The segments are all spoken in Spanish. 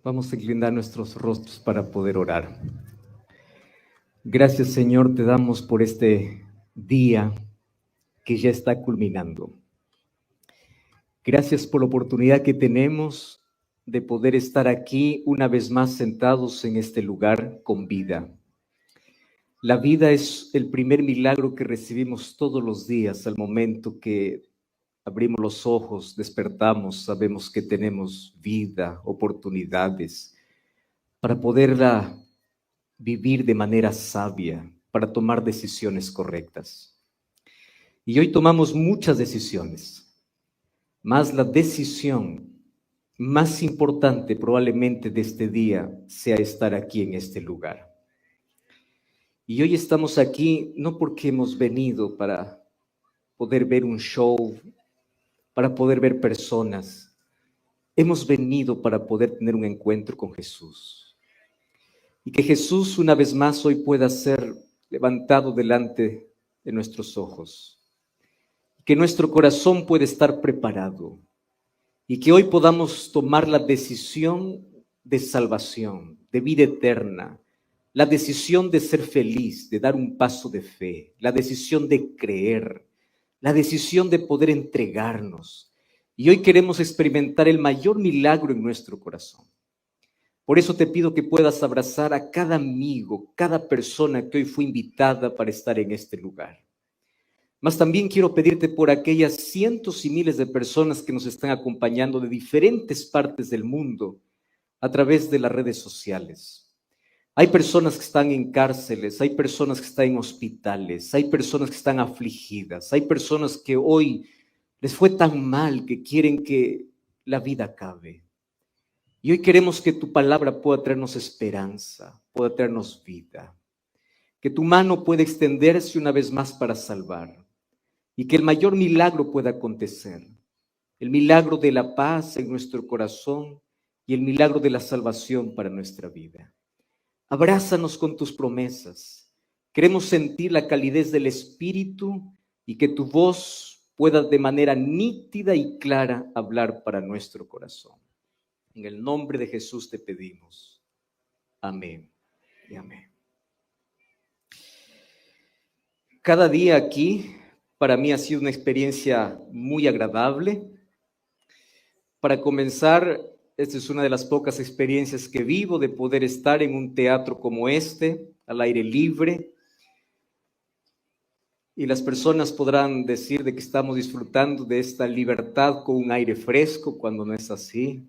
Vamos a inclinar nuestros rostros para poder orar. Gracias, Señor, te damos por este día que ya está culminando. Gracias por la oportunidad que tenemos de poder estar aquí una vez más sentados en este lugar con vida. La vida es el primer milagro que recibimos todos los días al momento que abrimos los ojos, despertamos, sabemos que tenemos vida, oportunidades para poderla vivir de manera sabia, para tomar decisiones correctas. Y hoy tomamos muchas decisiones, más la decisión más importante probablemente de este día sea estar aquí en este lugar. Y hoy estamos aquí no porque hemos venido para poder ver un show, para poder ver personas. Hemos venido para poder tener un encuentro con Jesús. Y que Jesús una vez más hoy pueda ser levantado delante de nuestros ojos. Que nuestro corazón pueda estar preparado. Y que hoy podamos tomar la decisión de salvación, de vida eterna. La decisión de ser feliz, de dar un paso de fe. La decisión de creer. La decisión de poder entregarnos. Y hoy queremos experimentar el mayor milagro en nuestro corazón. Por eso te pido que puedas abrazar a cada amigo, cada persona que hoy fue invitada para estar en este lugar. Mas también quiero pedirte por aquellas cientos y miles de personas que nos están acompañando de diferentes partes del mundo a través de las redes sociales. Hay personas que están en cárceles, hay personas que están en hospitales, hay personas que están afligidas, hay personas que hoy les fue tan mal que quieren que la vida acabe. Y hoy queremos que tu palabra pueda traernos esperanza, pueda traernos vida. Que tu mano pueda extenderse una vez más para salvar. Y que el mayor milagro pueda acontecer. El milagro de la paz en nuestro corazón y el milagro de la salvación para nuestra vida. Abrázanos con tus promesas. Queremos sentir la calidez del Espíritu y que tu voz pueda de manera nítida y clara hablar para nuestro corazón. En el nombre de Jesús te pedimos. Amén y amén. Cada día aquí para mí ha sido una experiencia muy agradable. Para comenzar, esta es una de las pocas experiencias que vivo de poder estar en un teatro como este, al aire libre. Y las personas podrán decir de que estamos disfrutando de esta libertad con un aire fresco, cuando no es así.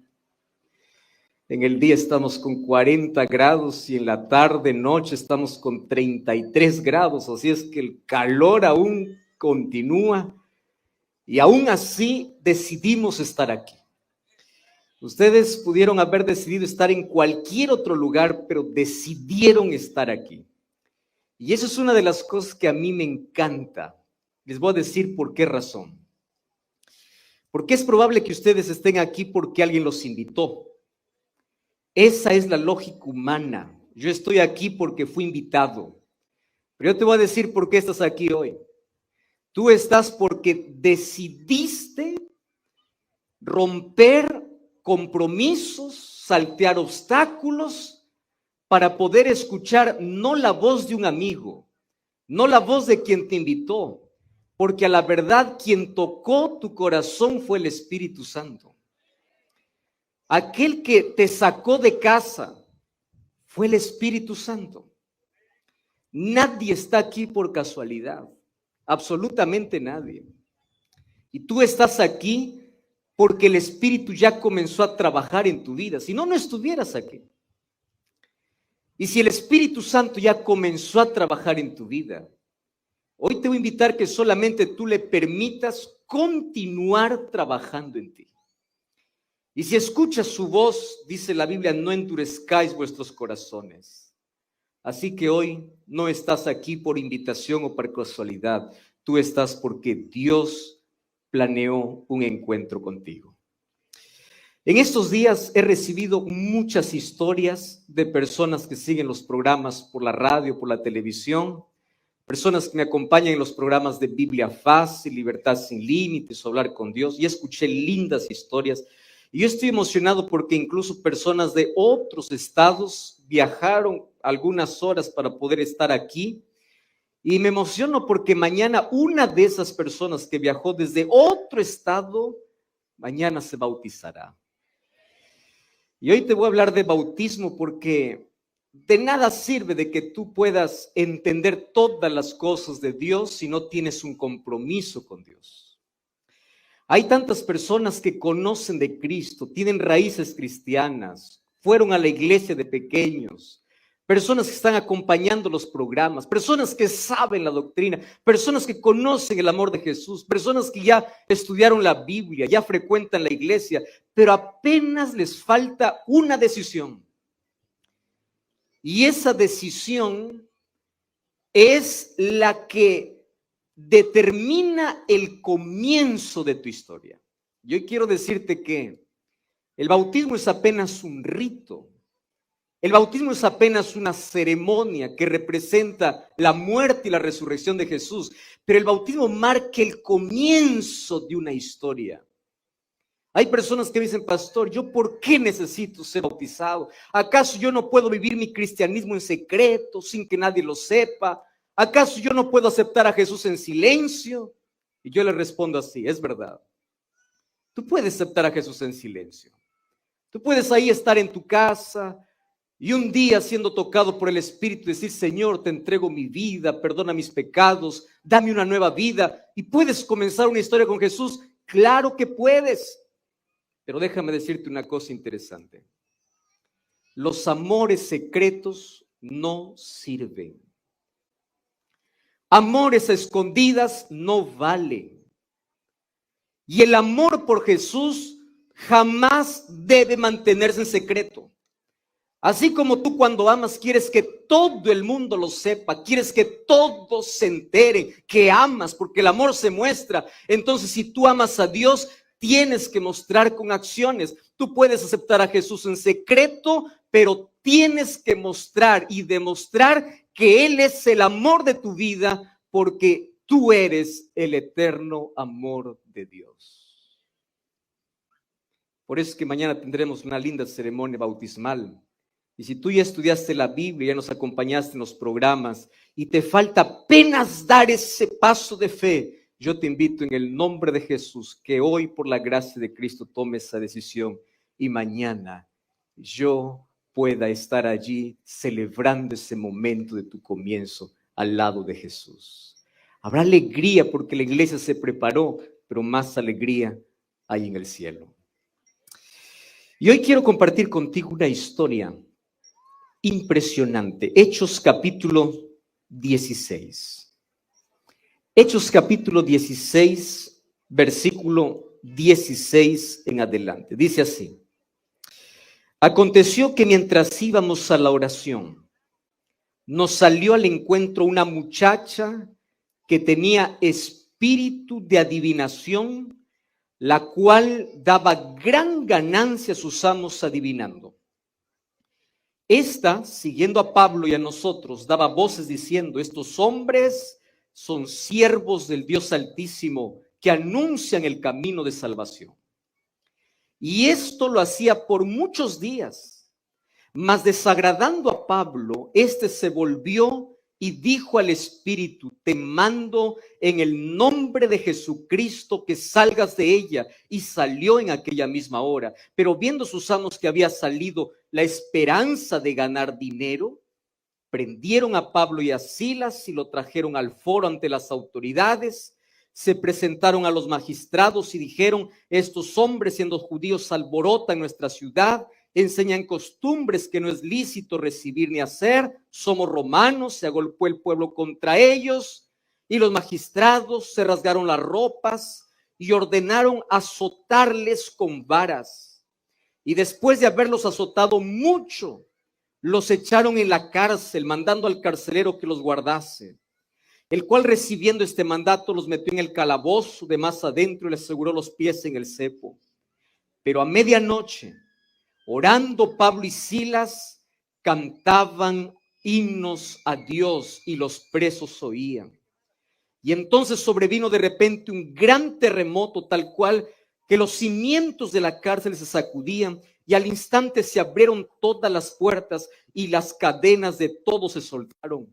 En el día estamos con 40 grados y en la tarde, noche estamos con 33 grados, así es que el calor aún continúa y aún así decidimos estar aquí. Ustedes pudieron haber decidido estar en cualquier otro lugar, pero decidieron estar aquí. Y eso es una de las cosas que a mí me encanta. Les voy a decir por qué razón. Porque es probable que ustedes estén aquí porque alguien los invitó. Esa es la lógica humana. Yo estoy aquí porque fui invitado. Pero yo te voy a decir por qué estás aquí hoy. Tú estás porque decidiste romper compromisos, saltear obstáculos para poder escuchar no la voz de un amigo, no la voz de quien te invitó, porque a la verdad quien tocó tu corazón fue el Espíritu Santo. Aquel que te sacó de casa fue el Espíritu Santo. Nadie está aquí por casualidad, absolutamente nadie. Y tú estás aquí porque el Espíritu ya comenzó a trabajar en tu vida, si no, no estuvieras aquí. Y si el Espíritu Santo ya comenzó a trabajar en tu vida, hoy te voy a invitar que solamente tú le permitas continuar trabajando en ti. Y si escuchas su voz, dice la Biblia, no endurezcáis vuestros corazones. Así que hoy no estás aquí por invitación o por casualidad. Tú estás porque Dios planeó un encuentro contigo. En estos días he recibido muchas historias de personas que siguen los programas por la radio, por la televisión, personas que me acompañan en los programas de Biblia Fácil, Libertad sin Límites, Hablar con Dios, y escuché lindas historias. Y yo estoy emocionado porque incluso personas de otros estados viajaron algunas horas para poder estar aquí. Y me emociono porque mañana una de esas personas que viajó desde otro estado, mañana se bautizará. Y hoy te voy a hablar de bautismo porque de nada sirve de que tú puedas entender todas las cosas de Dios si no tienes un compromiso con Dios. Hay tantas personas que conocen de Cristo, tienen raíces cristianas, fueron a la iglesia de pequeños, personas que están acompañando los programas, personas que saben la doctrina, personas que conocen el amor de Jesús, personas que ya estudiaron la Biblia, ya frecuentan la iglesia, pero apenas les falta una decisión. Y esa decisión es la que determina el comienzo de tu historia. Yo quiero decirte que el bautismo es apenas un rito. El bautismo es apenas una ceremonia que representa la muerte y la resurrección de Jesús, pero el bautismo marca el comienzo de una historia. Hay personas que dicen, pastor, ¿yo por qué necesito ser bautizado? ¿Acaso yo no puedo vivir mi cristianismo en secreto, sin que nadie lo sepa? ¿Acaso yo no puedo aceptar a Jesús en silencio? Y yo le respondo así, es verdad. Tú puedes aceptar a Jesús en silencio. Tú puedes ahí estar en tu casa y un día siendo tocado por el Espíritu decir, Señor, te entrego mi vida, perdona mis pecados, dame una nueva vida. Y puedes comenzar una historia con Jesús. Claro que puedes. Pero déjame decirte una cosa interesante. Los amores secretos no sirven. Amores a escondidas no valen. Y el amor por Jesús jamás debe mantenerse en secreto. Así como tú cuando amas quieres que todo el mundo lo sepa, quieres que todos se enteren que amas, porque el amor se muestra. Entonces, si tú amas a Dios, tienes que mostrar con acciones. Tú puedes aceptar a Jesús en secreto, pero tienes que mostrar y demostrar que Él es el amor de tu vida, porque tú eres el eterno amor de Dios. Por eso es que mañana tendremos una linda ceremonia bautismal. Y si tú ya estudiaste la Biblia, ya nos acompañaste en los programas y te falta apenas dar ese paso de fe, yo te invito en el nombre de Jesús que hoy por la gracia de Cristo tomes esa decisión y mañana yo pueda estar allí celebrando ese momento de tu comienzo al lado de Jesús. Habrá alegría porque la iglesia se preparó, pero más alegría hay en el cielo. Y hoy quiero compartir contigo una historia impresionante. Hechos capítulo 16. Hechos capítulo 16, versículo 16 en adelante. Dice así. Aconteció que mientras íbamos a la oración, nos salió al encuentro una muchacha que tenía espíritu de adivinación, la cual daba gran ganancia a sus amos adivinando. Esta, siguiendo a Pablo y a nosotros, daba voces diciendo, estos hombres son siervos del Dios Altísimo que anuncian el camino de salvación. Y esto lo hacía por muchos días, mas desagradando a Pablo, éste se volvió y dijo al Espíritu, te mando en el nombre de Jesucristo que salgas de ella. Y salió en aquella misma hora. Pero viendo sus amos que había salido la esperanza de ganar dinero, prendieron a Pablo y a Silas y lo trajeron al foro ante las autoridades. Se presentaron a los magistrados y dijeron, estos hombres siendo judíos alborotan nuestra ciudad, enseñan costumbres que no es lícito recibir ni hacer, somos romanos, se agolpó el pueblo contra ellos, y los magistrados se rasgaron las ropas y ordenaron azotarles con varas. Y después de haberlos azotado mucho, los echaron en la cárcel, mandando al carcelero que los guardase, el cual recibiendo este mandato los metió en el calabozo de más adentro y les aseguró los pies en el cepo. Pero a medianoche, orando Pablo y Silas, cantaban himnos a Dios y los presos oían. Y entonces sobrevino de repente un gran terremoto, tal cual que los cimientos de la cárcel se sacudían y al instante se abrieron todas las puertas y las cadenas de todos se soltaron.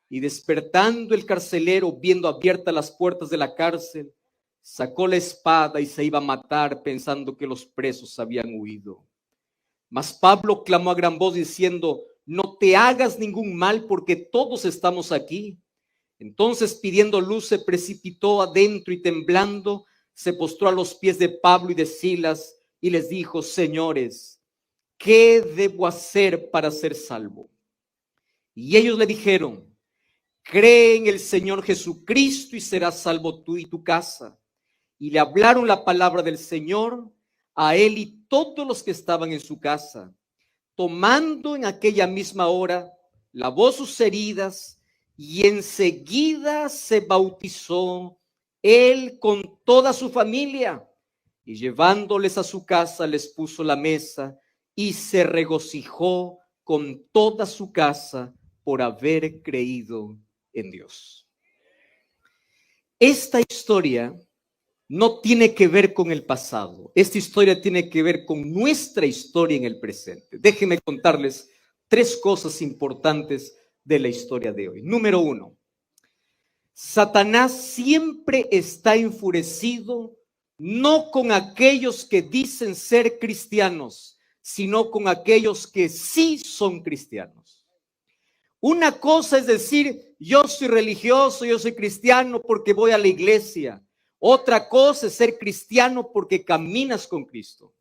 Y despertando el carcelero, viendo abiertas las puertas de la cárcel, sacó la espada y se iba a matar pensando que los presos habían huido. Mas Pablo clamó a gran voz diciendo: no te hagas ningún mal porque todos estamos aquí. Entonces, pidiendo luz, se precipitó adentro y temblando se postró a los pies de Pablo y de Silas y les dijo: señores, ¿qué debo hacer para ser salvo? Y ellos le dijeron: cree en el Señor Jesucristo y serás salvo tú y tu casa. Y le hablaron la palabra del Señor a él y todos los que estaban en su casa. Tomando en aquella misma hora, lavó sus heridas y enseguida se bautizó él con toda su familia. Y llevándoles a su casa, les puso la mesa y se regocijó con toda su casa por haber creído en Dios. Esta historia no tiene que ver con el pasado. Esta historia tiene que ver con nuestra historia en el presente. Déjenme contarles 3 cosas importantes de la historia de hoy. Número 1, Satanás siempre está enfurecido no con aquellos que dicen ser cristianos, sino con aquellos que sí son cristianos. Una cosa es decir: yo soy religioso, yo soy cristiano porque voy a la iglesia. Otra cosa es ser cristiano porque caminas con Cristo.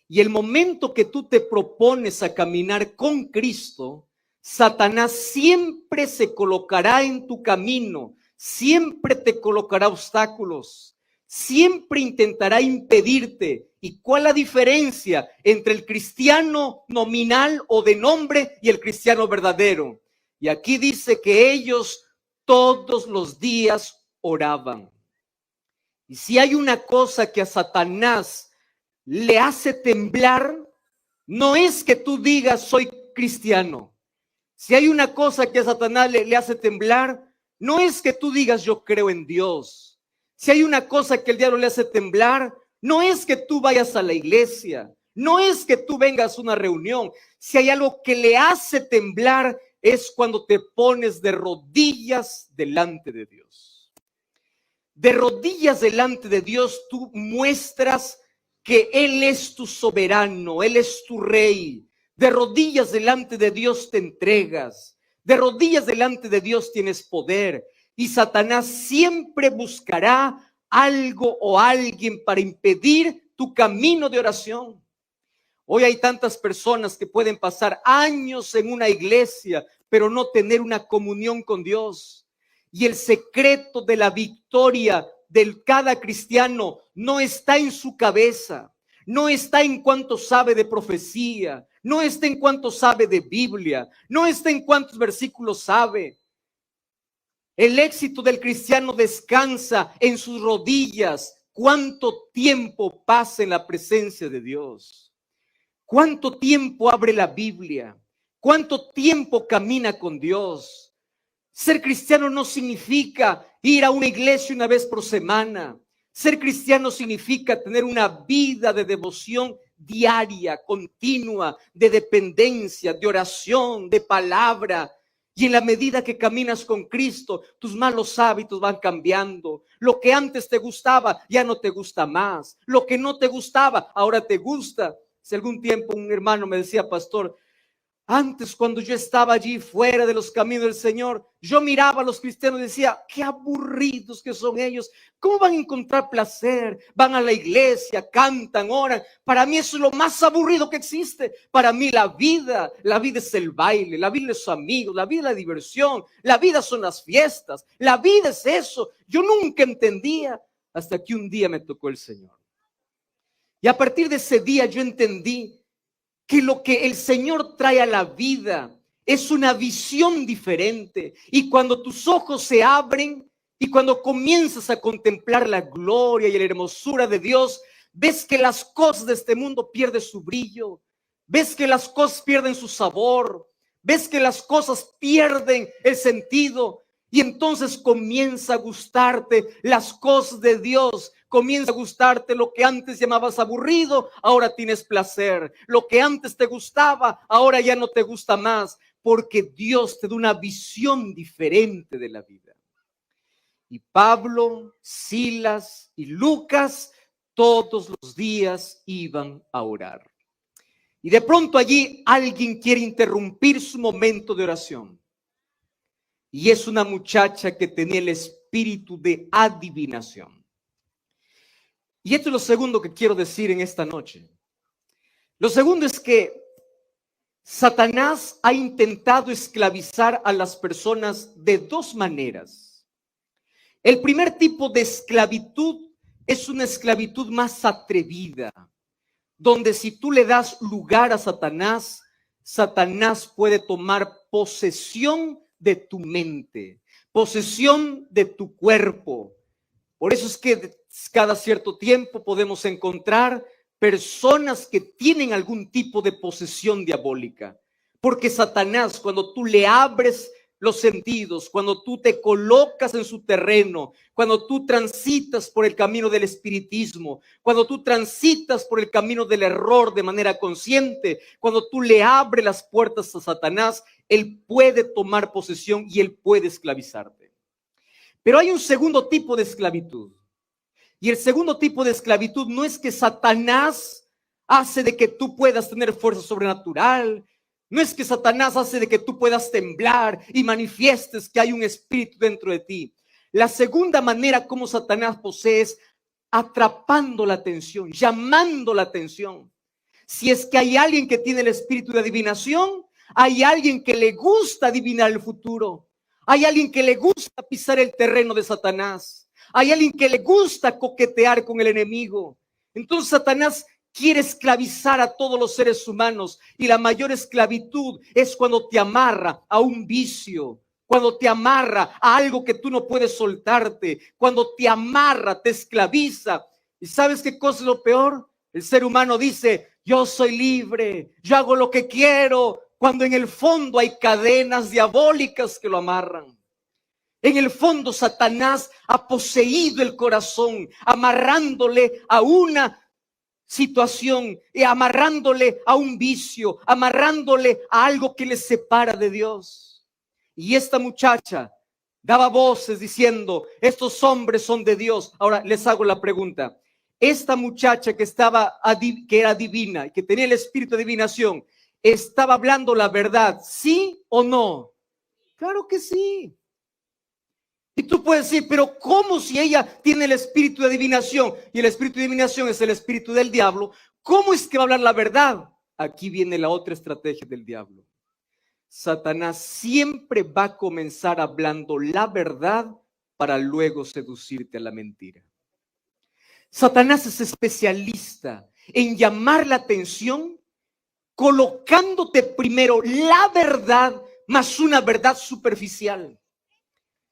Y el momento que tú te propones a caminar con Cristo, Satanás siempre se colocará en tu camino, siempre te colocará obstáculos, siempre intentará impedirte. ¿Y cuál es la diferencia entre el cristiano nominal o de nombre y el cristiano verdadero? Y aquí dice que ellos todos los días oraban. Y si hay una cosa que a Satanás le hace temblar, no es que tú digas soy cristiano. Si hay una cosa que a Satanás le hace temblar, no es que tú digas yo creo en Dios. Si hay una cosa que el diablo le hace temblar, no es que tú vayas a la iglesia, no es que tú vengas a una reunión. Si hay algo que le hace temblar, es cuando te pones de rodillas delante de Dios. De rodillas delante de Dios, tú muestras que Él es tu soberano, Él es tu rey. De rodillas delante de Dios te entregas. De rodillas delante de Dios tienes poder. Y Satanás siempre buscará algo o alguien para impedir tu camino de oración. Hoy hay tantas personas que pueden pasar años en una iglesia, pero no tener una comunión con Dios. Y el secreto de la victoria de cada cristiano no está en su cabeza, no está en cuánto sabe de profecía, no está en cuánto sabe de Biblia, no está en cuántos versículos sabe. El éxito del cristiano descansa en sus rodillas. ¿Cuánto tiempo pasa en la presencia de Dios? ¿Cuánto tiempo abre la Biblia? ¿Cuánto tiempo camina con Dios? Ser cristiano no significa ir a una iglesia una vez por semana. Ser cristiano significa tener una vida de devoción diaria, continua, de dependencia, de oración, de palabra. Y en la medida que caminas con Cristo, tus malos hábitos van cambiando. Lo que antes te gustaba, ya no te gusta más. Lo que no te gustaba, ahora te gusta. Hace algún tiempo un hermano me decía: pastor, antes, cuando yo estaba allí fuera de los caminos del Señor, yo miraba a los cristianos y decía: qué aburridos que son ellos. ¿Cómo van a encontrar placer? Van a la iglesia, cantan, oran. Para mí eso es lo más aburrido que existe. Para mí la vida es el baile, la vida es sus amigos, la vida es la diversión, la vida son las fiestas, la vida es eso. Yo nunca entendía hasta que un día me tocó el Señor. Y a partir de ese día yo entendí que lo que el Señor trae a la vida es una visión diferente. Y cuando tus ojos se abren y cuando comienzas a contemplar la gloria y la hermosura de Dios, ves que las cosas de este mundo pierden su brillo, ves que las cosas pierden su sabor, ves que las cosas pierden el sentido. Y entonces comienza a gustarte las cosas de Dios. comienza a gustarte lo que antes llamabas aburrido, ahora tienes placer. Lo que antes te gustaba, ahora ya no te gusta más, porque Dios te da una visión diferente de la vida. Y Pablo, Silas y Lucas todos los días iban a orar. Y de pronto allí alguien quiere interrumpir su momento de oración. Y es una muchacha que tenía el espíritu de adivinación. Y esto es lo segundo que quiero decir en esta noche. Lo segundo es que Satanás ha intentado esclavizar a las personas de dos maneras. El primer tipo de esclavitud es una esclavitud más atrevida, donde si tú le das lugar a Satanás, Satanás puede tomar posesión de tu mente, posesión de tu cuerpo. Por eso es que cada cierto tiempo podemos encontrar personas que tienen algún tipo de posesión diabólica. Porque Satanás, cuando tú le abres los sentidos, cuando tú te colocas en su terreno, cuando tú transitas por el camino del espiritismo, cuando tú transitas por el camino del error de manera consciente, cuando tú le abres las puertas a Satanás, él puede tomar posesión y él puede esclavizarte. Pero hay un segundo tipo de esclavitud. Y el segundo tipo de esclavitud no es que Satanás hace de que tú puedas tener fuerza sobrenatural. No es que Satanás hace de que tú puedas temblar y manifiestes que hay un espíritu dentro de ti. La segunda manera como Satanás posee es atrapando la atención, llamando la atención. Si es que hay alguien que tiene el espíritu de adivinación, hay alguien que le gusta adivinar el futuro. Hay alguien que le gusta pisar el terreno de Satanás. Hay alguien que le gusta coquetear con el enemigo. Entonces Satanás quiere esclavizar a todos los seres humanos, y la mayor esclavitud es cuando te amarra a un vicio, cuando te amarra a algo que tú no puedes soltarte, cuando te amarra, te esclaviza. ¿Y sabes qué cosa es lo peor? El ser humano dice, yo soy libre, yo hago lo que quiero, cuando en el fondo hay cadenas diabólicas que lo amarran. En el fondo Satanás ha poseído el corazón, amarrándole a una situación, y amarrándole a un vicio, amarrándole a algo que le separa de Dios. Y esta muchacha daba voces diciendo, estos hombres son de Dios. Ahora les hago la pregunta, esta muchacha que era divina y que tenía el espíritu de adivinación, ¿estaba hablando la verdad, sí o no? Claro que sí. Y tú puedes decir, pero ¿cómo si ella tiene el espíritu de adivinación? Y el espíritu de adivinación es el espíritu del diablo. ¿Cómo es que va a hablar la verdad? Aquí viene la otra estrategia del diablo. Satanás siempre va a comenzar hablando la verdad para luego seducirte a la mentira. Satanás es especialista en llamar la atención, colocándote primero la verdad más una verdad superficial.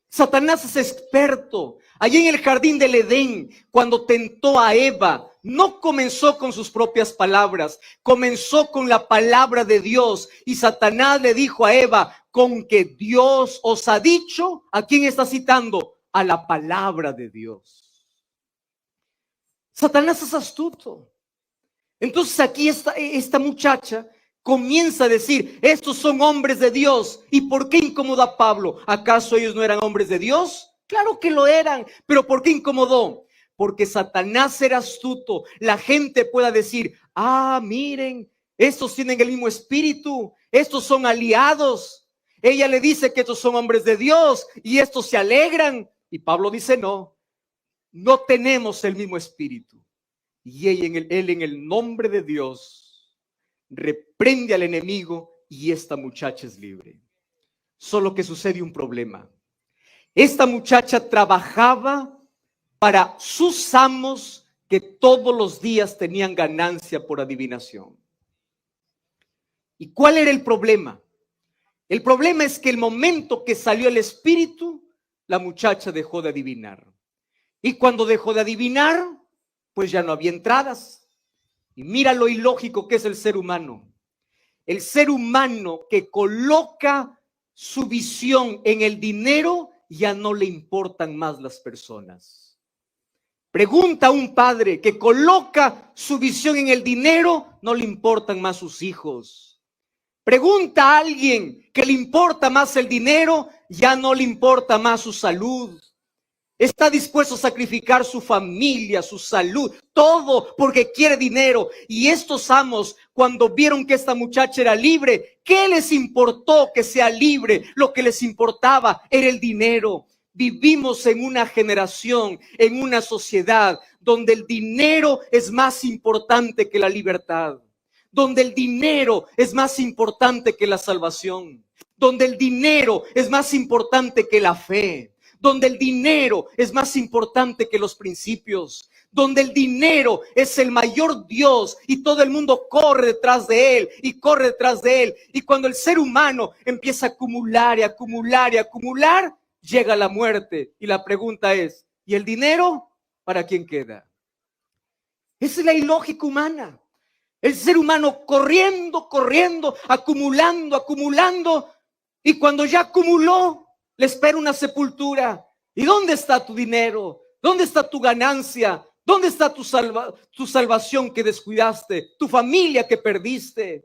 Satanás es experto. Allí en el jardín del Edén, cuando tentó a Eva, no comenzó con sus propias palabras, comenzó con la palabra de Dios. Y Satanás le dijo a Eva, con que Dios os ha dicho, ¿a quién está citando? A la palabra de Dios. Satanás es astuto. Entonces aquí esta muchacha comienza a decir, estos son hombres de Dios. ¿Y por qué incomodó a Pablo? ¿Acaso ellos no eran hombres de Dios? Claro que lo eran, pero ¿por qué incomodó? Porque Satanás era astuto. La gente pueda decir, miren, estos tienen el mismo espíritu, estos son aliados. Ella le dice que estos son hombres de Dios y estos se alegran. Y Pablo dice, no tenemos el mismo espíritu. Y él en el nombre de Dios reprende al enemigo y esta muchacha es libre. Solo que sucede un problema. Esta muchacha trabajaba para sus amos que todos los días tenían ganancia por adivinación. ¿Y cuál era el problema? El problema es que el momento que salió el espíritu, la muchacha dejó de adivinar. Y cuando dejó de adivinar, pues ya no había entradas. Y mira lo ilógico que es el ser humano. El ser humano que coloca su visión en el dinero, ya no le importan más las personas. Pregunta a un padre que coloca su visión en el dinero, no le importan más sus hijos. Pregunta a alguien que le importa más el dinero, ya no le importa más su salud. Está dispuesto a sacrificar su familia, su salud, todo porque quiere dinero. Y estos amos, cuando vieron que esta muchacha era libre, ¿qué les importó que sea libre? Lo que les importaba era el dinero. Vivimos en una generación, en una sociedad donde el dinero es más importante que la libertad, donde el dinero es más importante que la salvación, donde el dinero es más importante que la fe, donde el dinero es más importante que los principios, donde el dinero es el mayor Dios y todo el mundo corre detrás de él y corre detrás de él. Y cuando el ser humano empieza a acumular y acumular y acumular, llega la muerte. Y la pregunta es, ¿y el dinero para quién queda? Esa es la ilógica humana. El ser humano corriendo, corriendo, acumulando, acumulando. Y cuando ya acumuló, le espera una sepultura. ¿Y dónde está tu dinero? ¿Dónde está tu ganancia? ¿Dónde está tu salvación que descuidaste? Tu familia que perdiste.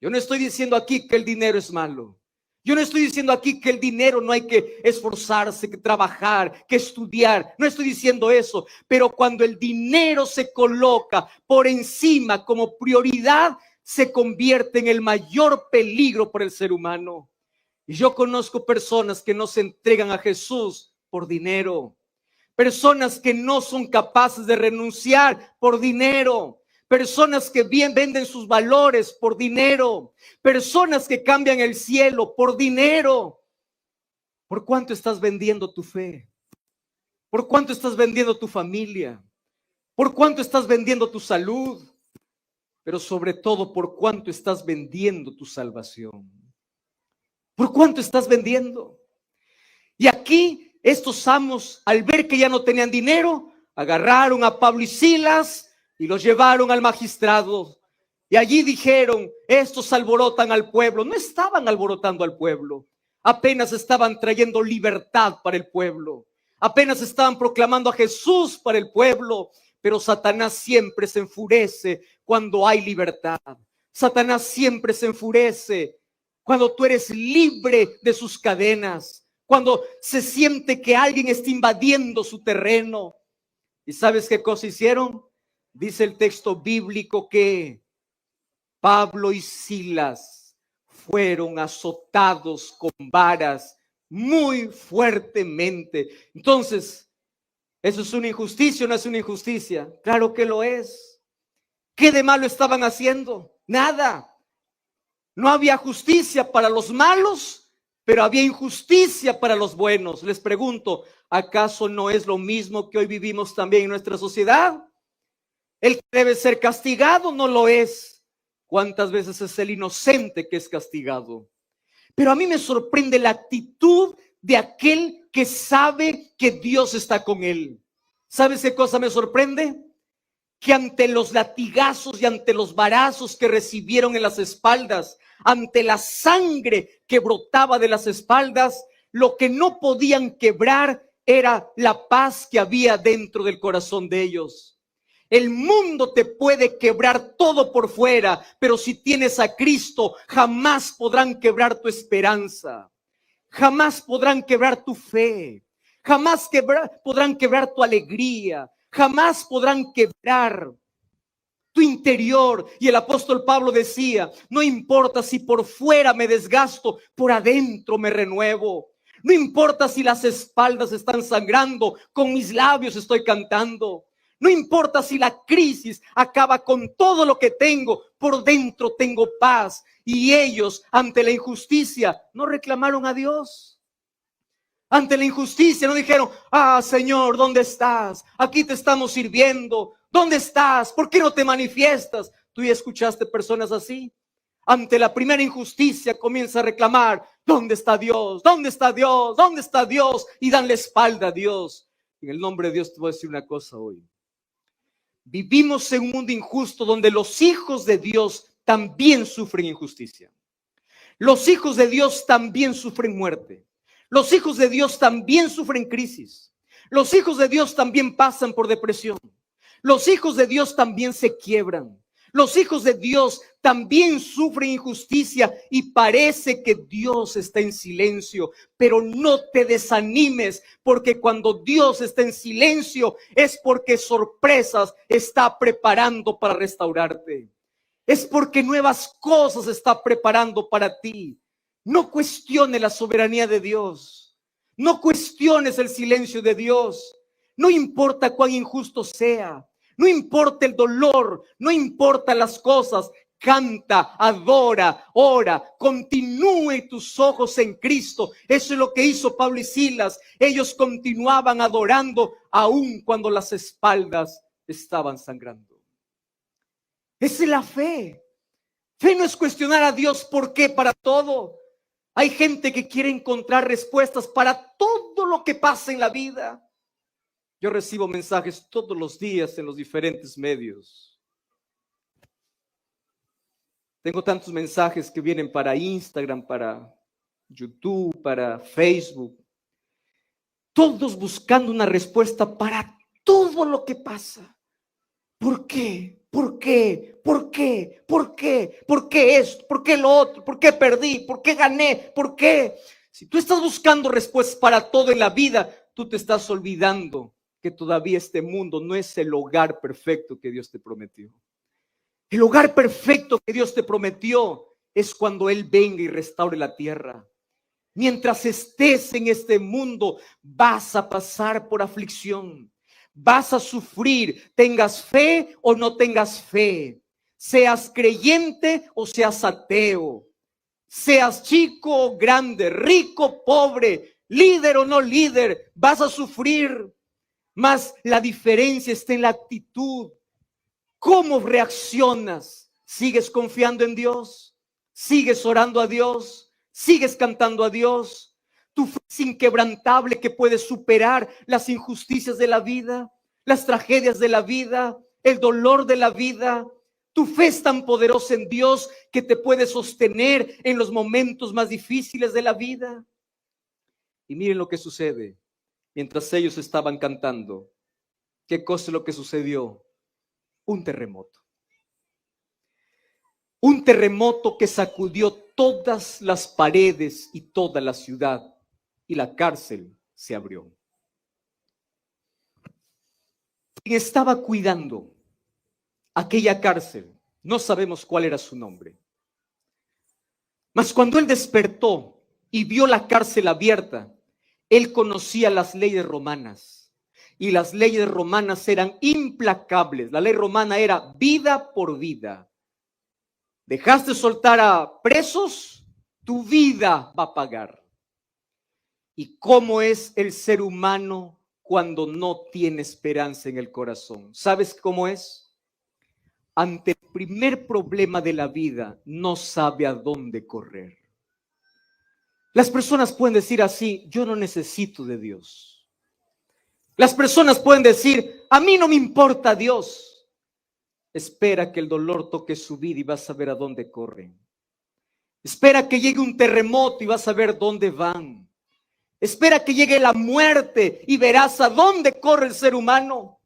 Yo no estoy diciendo aquí que el dinero es malo. Yo no estoy diciendo aquí que el dinero no hay que esforzarse, que trabajar, que estudiar. No estoy diciendo eso. Pero cuando el dinero se coloca por encima como prioridad, se convierte en el mayor peligro para el ser humano. Y yo conozco personas que no se entregan a Jesús por dinero. Personas que no son capaces de renunciar por dinero. Personas que bien venden sus valores por dinero. Personas que cambian el cielo por dinero. ¿Por cuánto estás vendiendo tu fe? ¿Por cuánto estás vendiendo tu familia? ¿Por cuánto estás vendiendo tu salud? Pero sobre todo, ¿por cuánto estás vendiendo tu salvación? ¿Por cuánto estás vendiendo? Y aquí estos amos, al ver que ya no tenían dinero, agarraron a Pablo y Silas y los llevaron al magistrado. Y allí dijeron, estos alborotan al pueblo. No estaban alborotando al pueblo. Apenas estaban trayendo libertad para el pueblo. Apenas estaban proclamando a Jesús para el pueblo. Pero Satanás siempre se enfurece cuando hay libertad. Satanás siempre se enfurece cuando tú eres libre de sus cadenas, cuando se siente que alguien está invadiendo su terreno. ¿Y sabes qué cosa hicieron? Dice el texto bíblico que Pablo y Silas fueron azotados con varas muy fuertemente. Entonces, ¿eso es una injusticia o no es una injusticia? Claro que lo es. ¿Qué de malo estaban haciendo? Nada. No había justicia para los malos, pero había injusticia para los buenos. Les pregunto, ¿acaso no es lo mismo que hoy vivimos también en nuestra sociedad? El que debe ser castigado no lo es. ¿Cuántas veces es el inocente que es castigado? Pero a mí me sorprende la actitud de aquel que sabe que Dios está con él. ¿Sabes qué cosa me sorprende? Que ante los latigazos y ante los varazos que recibieron en las espaldas, ante la sangre que brotaba de las espaldas, lo que no podían quebrar era la paz que había dentro del corazón de ellos. El mundo te puede quebrar todo por fuera, pero si tienes a Cristo, jamás podrán quebrar tu esperanza, jamás podrán quebrar tu fe, jamás podrán quebrar tu alegría, jamás podrán quebrar tu interior. Y el apóstol Pablo decía, no importa si por fuera me desgasto, por adentro me renuevo. No importa si las espaldas están sangrando, con mis labios estoy cantando. No importa si la crisis acaba con todo lo que tengo, por dentro tengo paz. Y ellos, ante la injusticia, no reclamaron a Dios. Ante la injusticia no dijeron, Señor, ¿dónde estás? Aquí te estamos sirviendo. ¿Dónde estás? ¿Por qué no te manifiestas? ¿Tú ya escuchaste personas así? Ante la primera injusticia comienza a reclamar, ¿dónde está Dios? ¿Dónde está Dios? ¿Dónde está Dios? Y dan la espalda a Dios. En el nombre de Dios te voy a decir una cosa hoy. Vivimos en un mundo injusto donde los hijos de Dios también sufren injusticia. Los hijos de Dios también sufren muerte. Los hijos de Dios también sufren crisis. Los hijos de Dios también pasan por depresión. Los hijos de Dios también se quiebran. Los hijos de Dios también sufren injusticia y parece que Dios está en silencio. Pero no te desanimes, porque cuando Dios está en silencio es porque sorpresas está preparando para restaurarte. Es porque nuevas cosas está preparando para ti. No cuestiones la soberanía de Dios. No cuestiones el silencio de Dios. No importa cuán injusto sea. No importa el dolor. No importa las cosas. Canta, adora, ora, continúe tus ojos en Cristo. Eso es lo que hizo Pablo y Silas. Ellos continuaban adorando aun cuando las espaldas estaban sangrando. Esa es la fe. Fe no es cuestionar a Dios por qué para todo. Hay gente que quiere encontrar respuestas para todo lo que pasa en la vida. Yo recibo mensajes todos los días en los diferentes medios. Tengo tantos mensajes que vienen para Instagram, para YouTube, para Facebook. Todos buscando una respuesta para todo lo que pasa. ¿Por qué? ¿Por qué? ¿Por qué? ¿Por qué? ¿Por qué esto? ¿Por qué lo otro? ¿Por qué perdí? ¿Por qué gané? ¿Por qué? Si tú estás buscando respuestas para todo en la vida, tú te estás olvidando que todavía este mundo no es el hogar perfecto que Dios te prometió. El hogar perfecto que Dios te prometió es cuando Él venga y restaure la tierra. Mientras estés en este mundo, vas a pasar por aflicción. Vas a sufrir, tengas fe o no tengas fe, seas creyente o seas ateo, seas chico o grande, rico, pobre, líder o no líder, vas a sufrir. Mas la diferencia está en la actitud. ¿Cómo reaccionas? ¿Sigues confiando en Dios? ¿Sigues orando a Dios? ¿Sigues cantando a Dios? Tu fe es inquebrantable que puede superar las injusticias de la vida, las tragedias de la vida, el dolor de la vida. Tu fe es tan poderosa en Dios que te puede sostener en los momentos más difíciles de la vida. Y miren lo que sucede mientras ellos estaban cantando. ¿Qué cosa es lo que sucedió? Un terremoto. Un terremoto que sacudió todas las paredes y toda la ciudad, y la cárcel se abrió. Quien estaba cuidando aquella cárcel, no sabemos cuál era su nombre. Mas cuando él despertó y vio la cárcel abierta, él conocía las leyes romanas. Y las leyes romanas eran implacables. La ley romana era vida por vida. Dejaste soltar a presos, tu vida va a pagar. ¿Y cómo es el ser humano cuando no tiene esperanza en el corazón? ¿Sabes cómo es? Ante el primer problema de la vida, no sabe a dónde correr. Las personas pueden decir así: yo no necesito de Dios. Las personas pueden decir: a mí no me importa Dios. Espera que el dolor toque su vida y vas a ver a dónde corren. Espera que llegue un terremoto y vas a ver dónde van. Espera que llegue la muerte y verás a dónde corre el ser humano.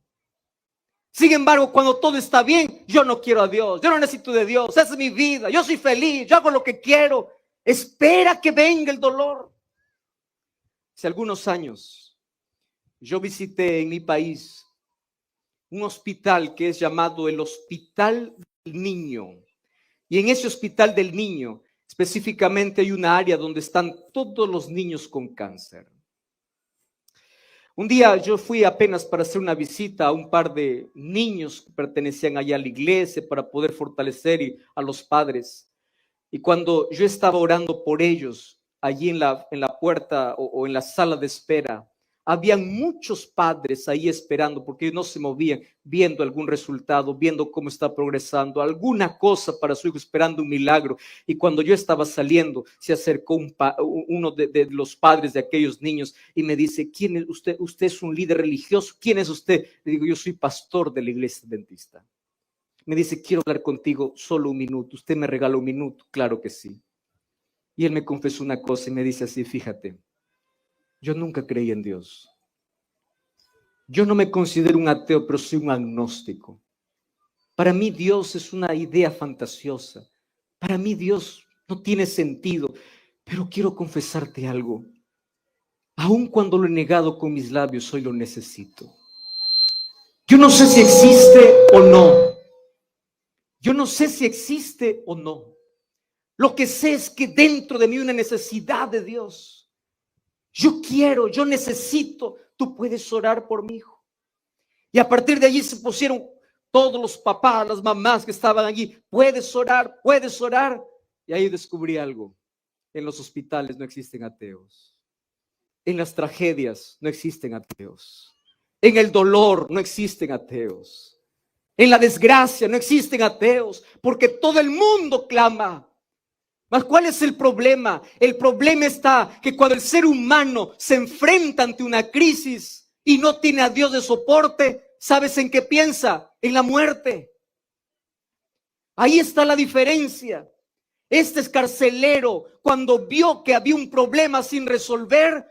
Sin embargo, cuando todo está bien, yo no quiero a Dios, yo no necesito de Dios, esa es mi vida, yo soy feliz, yo hago lo que quiero. Espera que venga el dolor. Hace algunos años, yo visité en mi país un hospital que es llamado el Hospital del Niño. Y en ese Hospital del Niño, específicamente hay una área donde están todos los niños con cáncer. Un día yo fui apenas para hacer una visita a un par de niños que pertenecían allá a la iglesia para poder fortalecer a los padres. Y cuando yo estaba orando por ellos, allí en la puerta o en la sala de espera, habían muchos padres ahí esperando porque no se movían, viendo algún resultado, viendo cómo está progresando, alguna cosa para su hijo, esperando un milagro. Y cuando yo estaba saliendo, se acercó uno de los padres de aquellos niños y me dice: ¿quién es usted? ¿Usted es un líder religioso? ¿Quién es usted? Le digo: yo soy pastor de la iglesia adventista. Me dice: quiero hablar contigo solo un minuto. ¿Usted me regala un minuto? Claro que sí. Y él me confesó una cosa y me dice así: fíjate, yo nunca creí en Dios. Yo no me considero un ateo, pero soy un agnóstico. Para mí Dios es una idea fantasiosa. Para mí Dios no tiene sentido. Pero quiero confesarte algo. Aun cuando lo he negado con mis labios, hoy lo necesito. Yo no sé si existe o no. Yo no sé si existe o no. Lo que sé es que dentro de mí hay una necesidad de Dios. Yo quiero, yo necesito. Tú puedes orar por mi hijo. Y a partir de allí se pusieron todos los papás, las mamás que estaban allí. Puedes orar, puedes orar. Y ahí descubrí algo. En los hospitales no existen ateos. En las tragedias no existen ateos. En el dolor no existen ateos. En la desgracia no existen ateos, porque todo el mundo clama. Mas ¿cuál es el problema? El problema está que cuando el ser humano se enfrenta ante una crisis y no tiene a Dios de soporte, ¿sabes en qué piensa? En la muerte. Ahí está la diferencia. Este carcelero, cuando vio que había un problema sin resolver,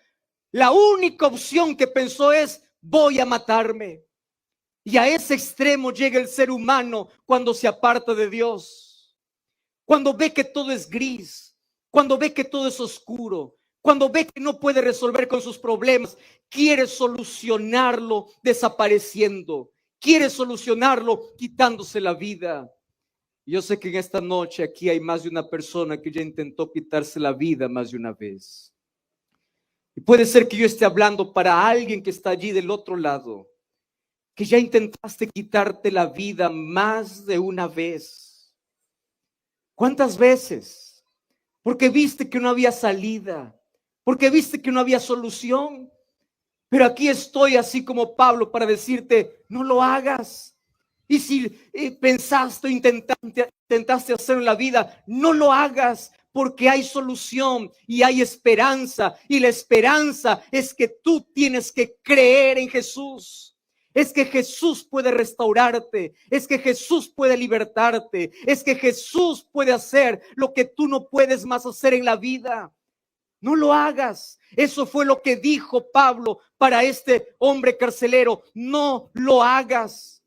la única opción que pensó es: voy a matarme. Y a ese extremo llega el ser humano cuando se aparta de Dios. Cuando ve que todo es gris, cuando ve que todo es oscuro, cuando ve que no puede resolver con sus problemas, quiere solucionarlo desapareciendo, quiere solucionarlo quitándose la vida. Yo sé que en esta noche aquí hay más de una persona que ya intentó quitarse la vida más de una vez. Y puede ser que yo esté hablando para alguien que está allí del otro lado, que ya intentaste quitarte la vida más de una vez. ¿Cuántas veces? Porque viste que no había salida, porque viste que no había solución. Pero aquí estoy así como Pablo para decirte: no lo hagas. Y si pensaste o intentaste hacerlo en la vida, no lo hagas, porque hay solución y hay esperanza. Y la esperanza es que tú tienes que creer en Jesús. Es que Jesús puede restaurarte, es que Jesús puede libertarte, es que Jesús puede hacer lo que tú no puedes más hacer en la vida. No lo hagas. Eso fue lo que dijo Pablo para este hombre carcelero: no lo hagas.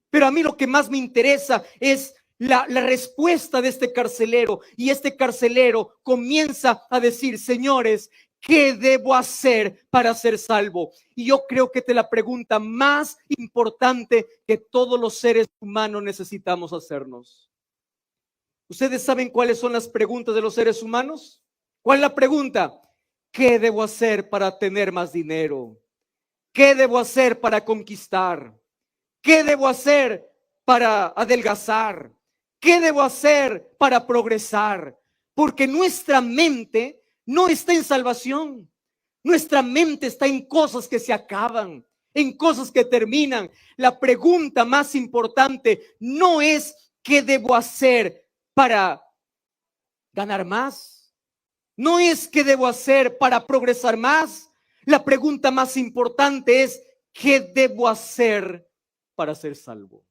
Pero a mí lo que más me interesa es la respuesta de este carcelero. Y este carcelero comienza a decir: señores, ¿qué debo hacer para ser salvo? Y yo creo que esta es la pregunta más importante que todos los seres humanos necesitamos hacernos. ¿Ustedes saben cuáles son las preguntas de los seres humanos? ¿Cuál es la pregunta? ¿Qué debo hacer para tener más dinero? ¿Qué debo hacer para conquistar? ¿Qué debo hacer para adelgazar? ¿Qué debo hacer para progresar? Porque nuestra mente no está en salvación. Nuestra mente está en cosas que se acaban, en cosas que terminan. La pregunta más importante no es ¿qué debo hacer para ganar más? No es ¿qué debo hacer para progresar más? La pregunta más importante es ¿qué debo hacer para ser salvo?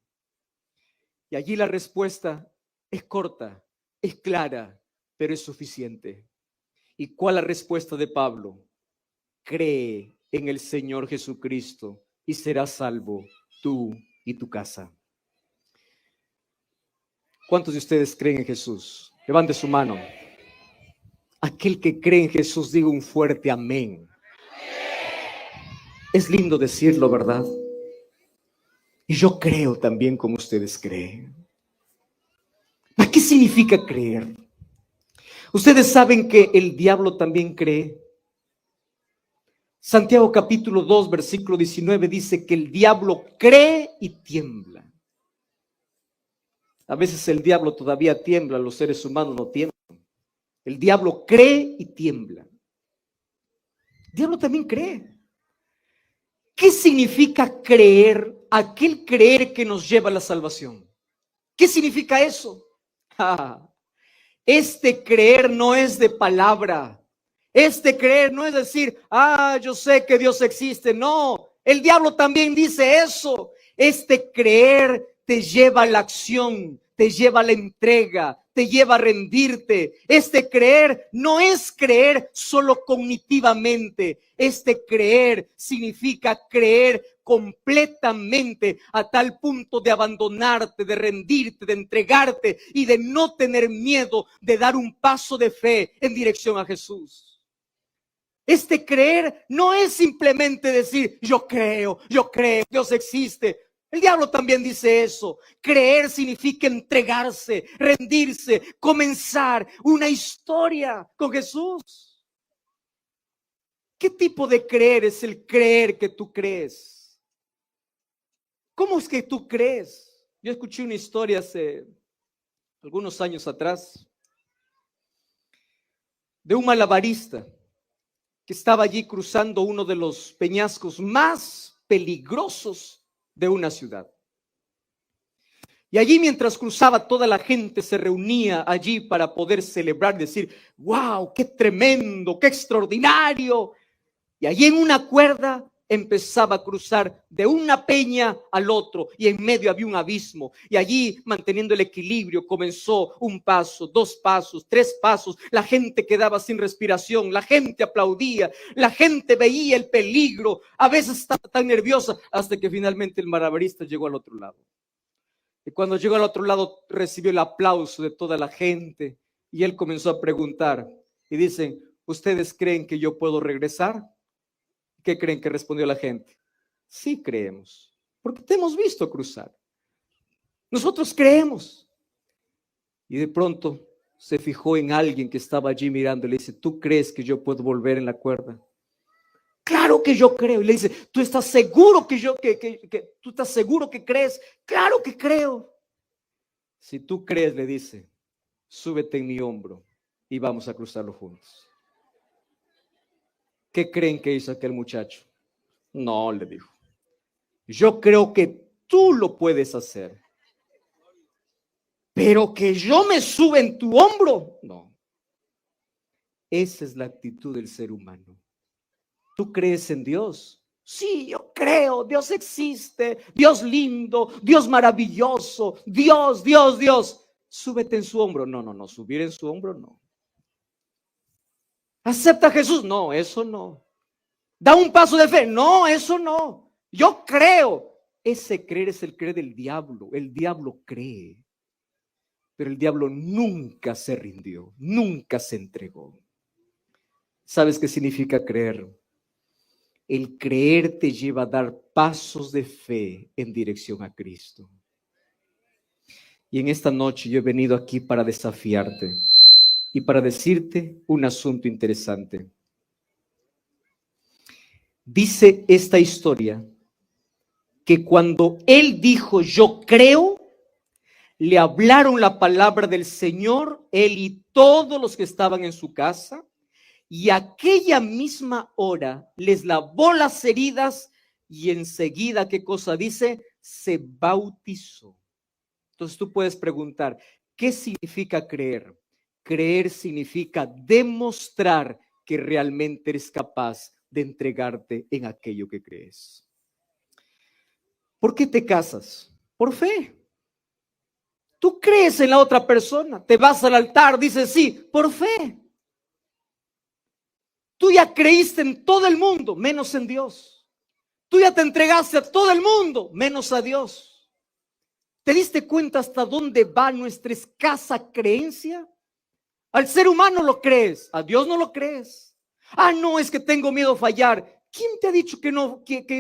Y allí la respuesta es corta, es clara, pero es suficiente. ¿Y cuál es la respuesta de Pablo? Cree en el Señor Jesucristo y serás salvo tú y tu casa. ¿Cuántos de ustedes creen en Jesús? Levante su mano. Aquel que cree en Jesús, diga un fuerte amén. Es lindo decirlo, ¿verdad? Y yo creo también como ustedes creen. ¿Qué significa creer? Ustedes saben que el diablo también cree. Santiago capítulo 2, versículo 19 dice que el diablo cree y tiembla. A veces el diablo todavía tiembla, los seres humanos no tiemblan. El diablo cree y tiembla. El diablo también cree. ¿Qué significa creer? Aquel creer que nos lleva a la salvación. ¿Qué significa eso? Este creer no es de palabra. Este creer no es decir, yo sé que Dios existe. No, el diablo también dice eso. Este creer te lleva a la acción, te lleva a la entrega, te lleva a rendirte. Este creer no es creer solo cognitivamente. Este creer significa creer completamente a tal punto de abandonarte, de rendirte, de entregarte y de no tener miedo de dar un paso de fe en dirección a Jesús. Este creer no es simplemente decir yo creo, Dios existe. El diablo también dice eso. Creer significa entregarse, rendirse, comenzar una historia con Jesús. ¿Qué tipo de creer es el creer que tú crees? ¿Cómo es que tú crees? Yo escuché una historia hace algunos años atrás de un malabarista que estaba allí cruzando uno de los peñascos más peligrosos de una ciudad. Y allí, mientras cruzaba, toda la gente se reunía allí para poder celebrar, decir, wow, qué tremendo, qué extraordinario. Y allí en una cuerda empezaba a cruzar de una peña al otro y en medio había un abismo. Y allí, manteniendo el equilibrio, comenzó un paso, 2 pasos, 3 pasos. La gente quedaba sin respiración, la gente aplaudía, la gente veía el peligro. A veces estaba tan nerviosa hasta que finalmente el malabarista llegó al otro lado. Y cuando llegó al otro lado recibió el aplauso de toda la gente y él comenzó a preguntar y dicen, ¿ustedes creen que yo puedo regresar? ¿Qué creen que respondió la gente? Sí creemos, porque te hemos visto cruzar. Nosotros creemos. Y de pronto se fijó en alguien que estaba allí mirando y le dice, ¿tú crees que yo puedo volver en la cuerda? Claro que yo creo. Y le dice, ¿tú estás seguro que tú estás seguro que crees? Claro que creo. Si tú crees, le dice, súbete en mi hombro y vamos a cruzarlo juntos. ¿Qué creen que hizo aquel muchacho? No, le dijo, yo creo que tú lo puedes hacer, pero que yo me suba en tu hombro, no. Esa es la actitud del ser humano. ¿Tú crees en Dios? Sí, yo creo, Dios existe, Dios lindo, Dios maravilloso, Dios. Súbete en su hombro. No, subir en su hombro no. ¿Acepta a Jesús? No, eso no. ¿Da un paso de fe? No, eso no. Yo creo. Ese creer es el creer del diablo. El diablo cree, pero el diablo nunca se rindió, nunca se entregó. ¿Sabes qué significa creer? El creer te lleva a dar pasos de fe en dirección a Cristo. Y en esta noche yo he venido aquí para desafiarte y para decirte un asunto interesante. Dice esta historia que cuando él dijo yo creo, le hablaron la palabra del Señor, él y todos los que estaban en su casa, y aquella misma hora les lavó las heridas y enseguida, ¿qué cosa dice? Se bautizó. Entonces tú puedes preguntar, ¿qué significa creer? Creer significa demostrar que realmente eres capaz de entregarte en aquello que crees. ¿Por qué te casas? Por fe. Tú crees en la otra persona, te vas al altar, dices sí, por fe. Tú ya creíste en todo el mundo, menos en Dios. Tú ya te entregaste a todo el mundo, menos a Dios. ¿Te diste cuenta hasta dónde va nuestra escasa creencia? Al ser humano lo crees, a Dios no lo crees. Ah, no, es que tengo miedo a fallar. ¿Quién te ha dicho que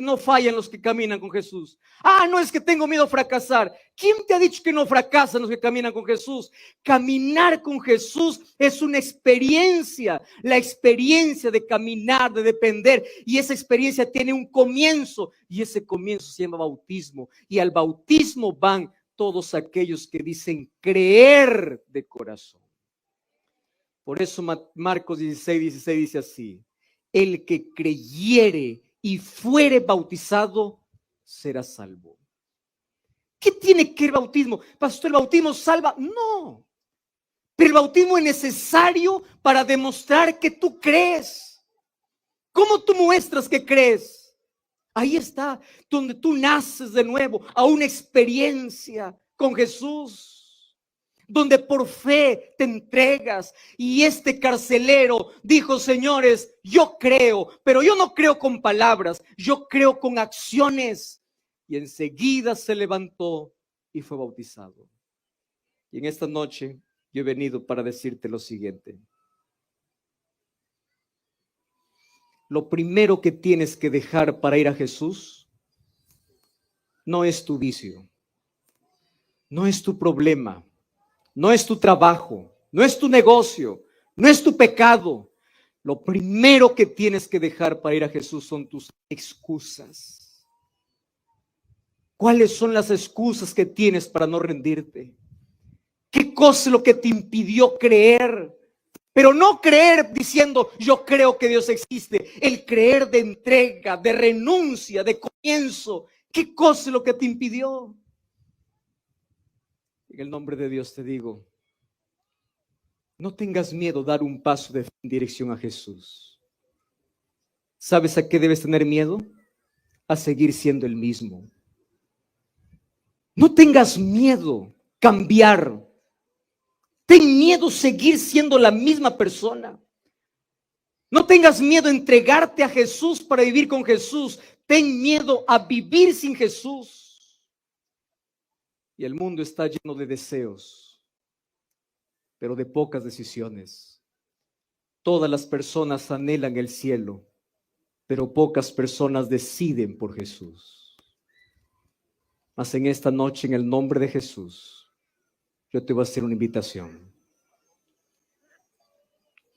no fallan los que caminan con Jesús? Ah, no, es que tengo miedo a fracasar. ¿Quién te ha dicho que no fracasan los que caminan con Jesús? Caminar con Jesús es una experiencia, la experiencia de caminar, de depender. Y esa experiencia tiene un comienzo y ese comienzo se llama bautismo. Y al bautismo van todos aquellos que dicen creer de corazón. Por eso Marcos 16 dice así, el que creyere y fuere bautizado será salvo. ¿Qué tiene que ver el bautismo? Pastor, ¿el bautismo salva? No, pero el bautismo es necesario para demostrar que tú crees. ¿Cómo tú muestras que crees? Ahí está, donde tú naces de nuevo a una experiencia con Jesús. donde por fe te entregas. Y este carcelero dijo: señores, yo creo, pero yo no creo con palabras, yo creo con acciones. Y enseguida se levantó y fue bautizado. Y en esta noche yo he venido para decirte lo siguiente. Lo primero que tienes que dejar para ir a Jesús no es tu vicio, no es tu problema, no es tu trabajo, no es tu negocio, no es tu pecado. Lo primero que tienes que dejar para ir a Jesús son tus excusas. ¿Cuáles son las excusas que tienes para no rendirte? ¿Qué cosa es lo que te impidió creer? Pero no creer diciendo yo creo que Dios existe. El creer de entrega, de renuncia, de comienzo. ¿Qué cosa es lo que te impidió? En el nombre de Dios te digo, no tengas miedo dar un paso de fe en dirección a Jesús. ¿Sabes a qué debes tener miedo? A seguir siendo el mismo. No tengas miedo cambiar. Ten miedo seguir siendo la misma persona. No tengas miedo a entregarte a Jesús para vivir con Jesús. Ten miedo a vivir sin Jesús. Y el mundo está lleno de deseos, pero de pocas decisiones. Todas las personas anhelan el cielo, pero pocas personas deciden por Jesús. Mas en esta noche, en el nombre de Jesús, yo te voy a hacer una invitación.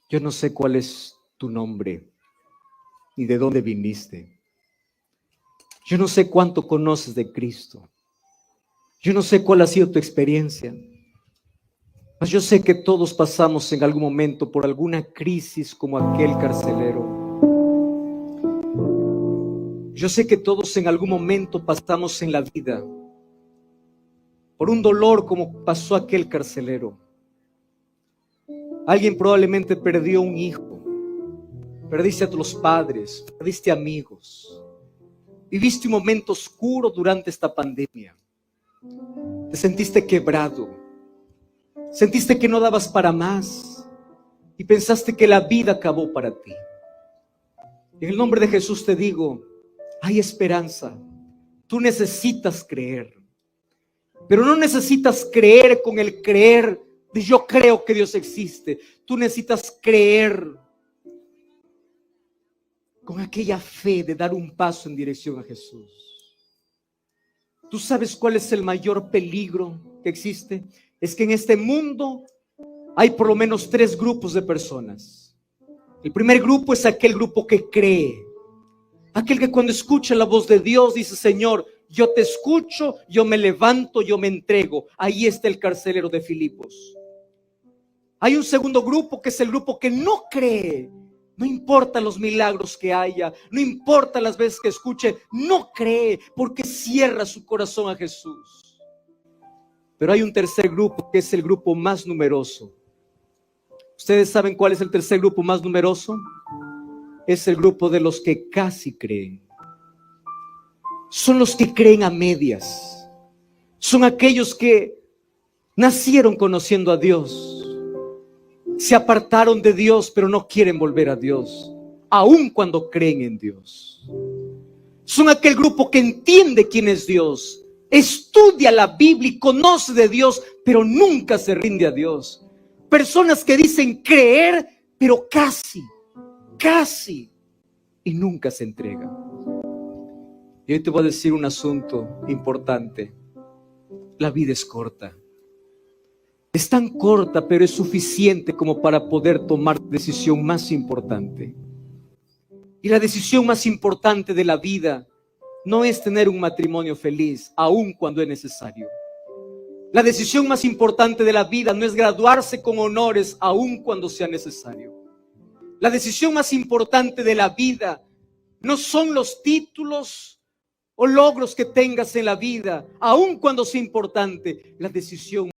Yo no sé cuál es tu nombre, ni de dónde viniste. Yo no sé cuánto conoces de Cristo. Yo no sé cuál ha sido tu experiencia. Mas yo sé que todos pasamos en algún momento por alguna crisis como aquel carcelero. Yo sé que todos en algún momento pasamos en la vida por un dolor como pasó aquel carcelero. Alguien probablemente perdió un hijo, perdiste a tus padres, perdiste amigos, viviste un momento oscuro durante esta pandemia, te sentiste quebrado, sentiste que no dabas para más y pensaste que la vida acabó para ti. En el nombre de Jesús te digo, hay esperanza. Tú necesitas creer. Pero no necesitas creer con el creer de yo creo que Dios existe. Tú necesitas creer con aquella fe de dar un paso en dirección a Jesús. ¿Tú sabes cuál es el mayor peligro que existe? Es que en este mundo hay por lo menos 3 grupos de personas. El primer grupo es aquel grupo que cree. Aquel que cuando escucha la voz de Dios dice: Señor, yo te escucho, yo me levanto, yo me entrego. Ahí está el carcelero de Filipos. Hay un segundo grupo que es el grupo que no cree. No importa los milagros que haya, no importa las veces que escuche, no cree porque cierra su corazón a Jesús. Pero hay un tercer grupo que es el grupo más numeroso. ¿Ustedes saben cuál es el tercer grupo más numeroso? Es el grupo de los que casi creen. Son los que creen a medias. Son aquellos que nacieron conociendo a Dios, se apartaron de Dios, pero no quieren volver a Dios, aun cuando creen en Dios. Son aquel grupo que entiende quién es Dios, estudia la Biblia y conoce de Dios, pero nunca se rinde a Dios. Personas que dicen creer, pero casi, y nunca se entregan. Y hoy te voy a decir un asunto importante. La vida es corta. Es tan corta, pero es suficiente como para poder tomar la decisión más importante. Y la decisión más importante de la vida no es tener un matrimonio feliz, aun cuando es necesario. La decisión más importante de la vida no es graduarse con honores, aun cuando sea necesario. La decisión más importante de la vida no son los títulos o logros que tengas en la vida, aun cuando sea importante. La decisión